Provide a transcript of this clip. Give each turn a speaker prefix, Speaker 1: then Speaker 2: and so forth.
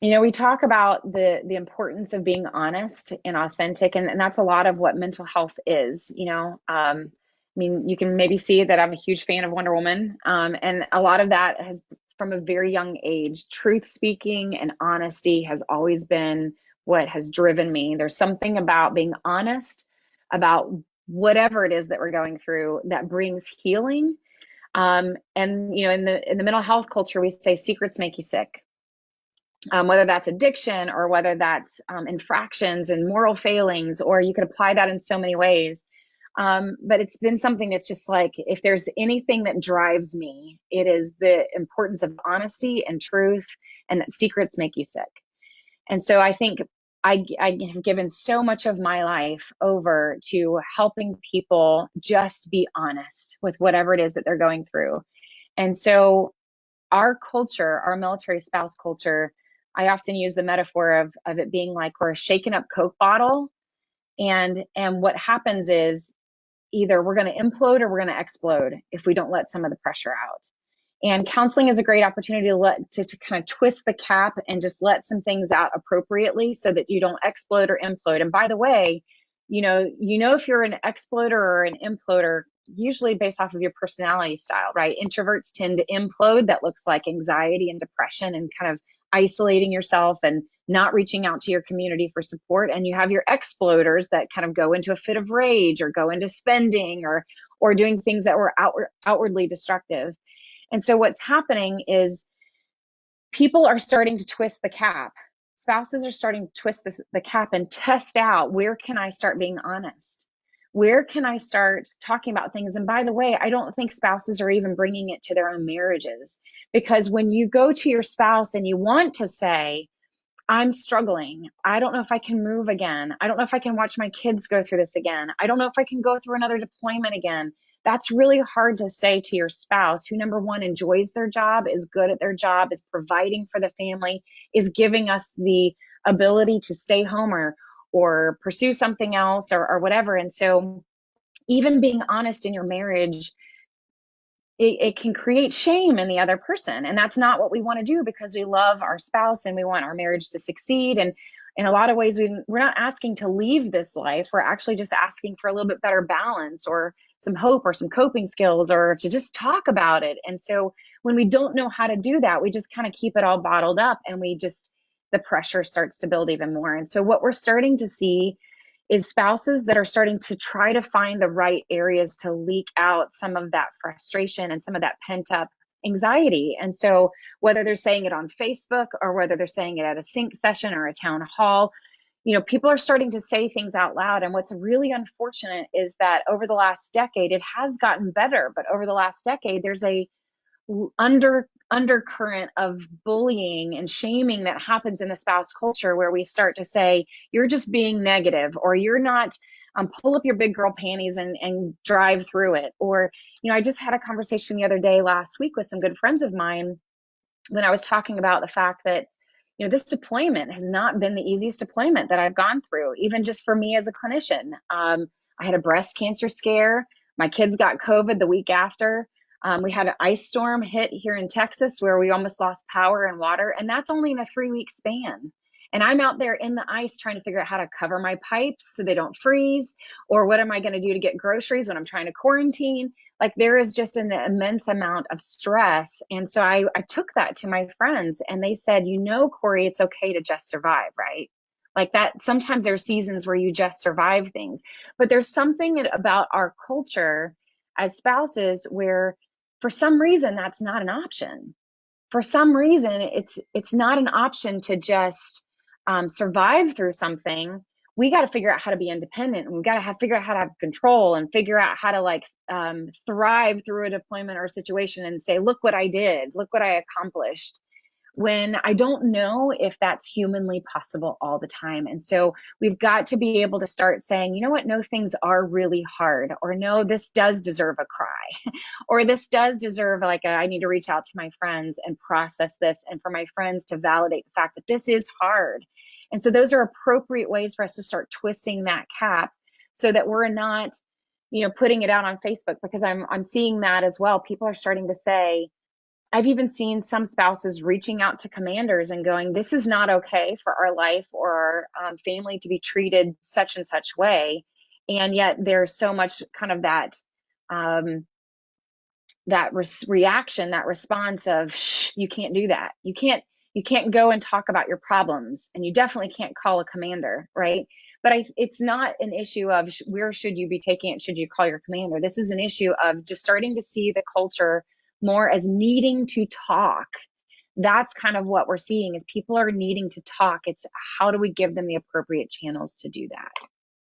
Speaker 1: We talk about the importance of being honest and authentic, and that's a lot of what mental health is. I mean, you can maybe see that I'm a huge fan of Wonder Woman, and a lot of that has from a very young age. Truth speaking and honesty has always been what has driven me. There's something about being honest about whatever it is that we're going through that brings healing. And in the mental health culture, we say secrets make you sick, whether that's addiction or whether that's infractions and moral failings, or you could apply that in so many ways. But it's been something that's just like, if there's anything that drives me, it is the importance of honesty and truth, and that secrets make you sick. And so I think I have given so much of my life over to helping people just be honest with whatever it is that they're going through. And so our culture, our military spouse culture, I often use the metaphor of it being like we're a shaken up Coke bottle. And what happens is either we're going to implode or we're going to explode if we don't let some of the pressure out. And counseling is a great opportunity to kind of twist the cap and just let some things out appropriately so that you don't explode or implode. And by the way, if you're an exploder or an imploder, usually based off of your personality style, right? Introverts tend to implode. That looks like anxiety and depression and kind of isolating yourself and not reaching out to your community for support. And you have your exploders that kind of go into a fit of rage or go into spending or doing things that were outwardly destructive. And so what's happening is people are starting to twist the cap. Spouses are starting to twist the cap and test out, where can I start being honest? Where can I start talking about things? And by the way, I don't think spouses are even bringing it to their own marriages, because when you go to your spouse and you want to say, I'm struggling. I don't know if I can move again. I don't know if I can watch my kids go through this again. I don't know if I can go through another deployment again. That's really hard to say to your spouse, who, number one, enjoys their job, is good at their job, is providing for the family, is giving us the ability to stay home or pursue something else or whatever. And so even being honest in your marriage, it can create shame in the other person, and that's not what we want to do, because we love our spouse and we want our marriage to succeed. And in a lot of ways, we're not asking to leave this life. We're actually just asking for a little bit better balance or some hope or some coping skills, or to just talk about it. And so when we don't know how to do that, we just kind of keep it all bottled up, and the pressure starts to build even more. And so what we're starting to see is spouses that are starting to try to find the right areas to leak out some of that frustration and some of that pent up anxiety. And so whether they're saying it on Facebook or whether they're saying it at a sync session or a town hall, people are starting to say things out loud. And what's really unfortunate is that over the last decade, it has gotten better, but over the last decade, there's a undercurrent of bullying and shaming that happens in the spouse culture, where we start to say, you're just being negative, or you're not, pull up your big girl panties and drive through it. Or, I just had a conversation the other day last week with some good friends of mine when I was talking about the fact that, this deployment has not been the easiest deployment that I've gone through, even just for me as a clinician. I had a breast cancer scare. My kids got COVID the week after. We had an ice storm hit here in Texas where we almost lost power and water, and that's only in a 3-week span. And I'm out there in the ice trying to figure out how to cover my pipes so they don't freeze, or what am I going to do to get groceries when I'm trying to quarantine? Like, there is just an immense amount of stress. And so I took that to my friends, and they said, Corey, it's okay to just survive, right? Like that, sometimes there are seasons where you just survive things. But there's something about our culture as spouses where for some reason that's not an option. For some reason it's not an option to just survive through something. We got to figure out how to be independent, and we got to figure out how to have control, and figure out how to thrive through a deployment or a situation and say, look what I did, look what I accomplished, when I don't know if that's humanly possible all the time. And so we've got to be able to start saying, you know what, no, things are really hard, or no, this does deserve a cry, or this does deserve I need to reach out to my friends and process this, and for my friends to validate the fact that this is hard. And so those are appropriate ways for us to start twisting that cap, so that we're not, putting it out on Facebook, because I'm seeing that as well. People are starting to say, I've even seen some spouses reaching out to commanders and going, this is not okay for our life or our family to be treated such and such way. And yet there's so much kind of um, that reaction, that response of, shh, you can't do that. You can't go and talk about your problems, and you definitely can't call a commander, right? But it's not an issue of where should you be taking it, should you call your commander. This is an issue of just starting to see the culture more as needing to talk. That's kind of what we're seeing is people are needing to talk. It's how do we give them the appropriate channels to do that?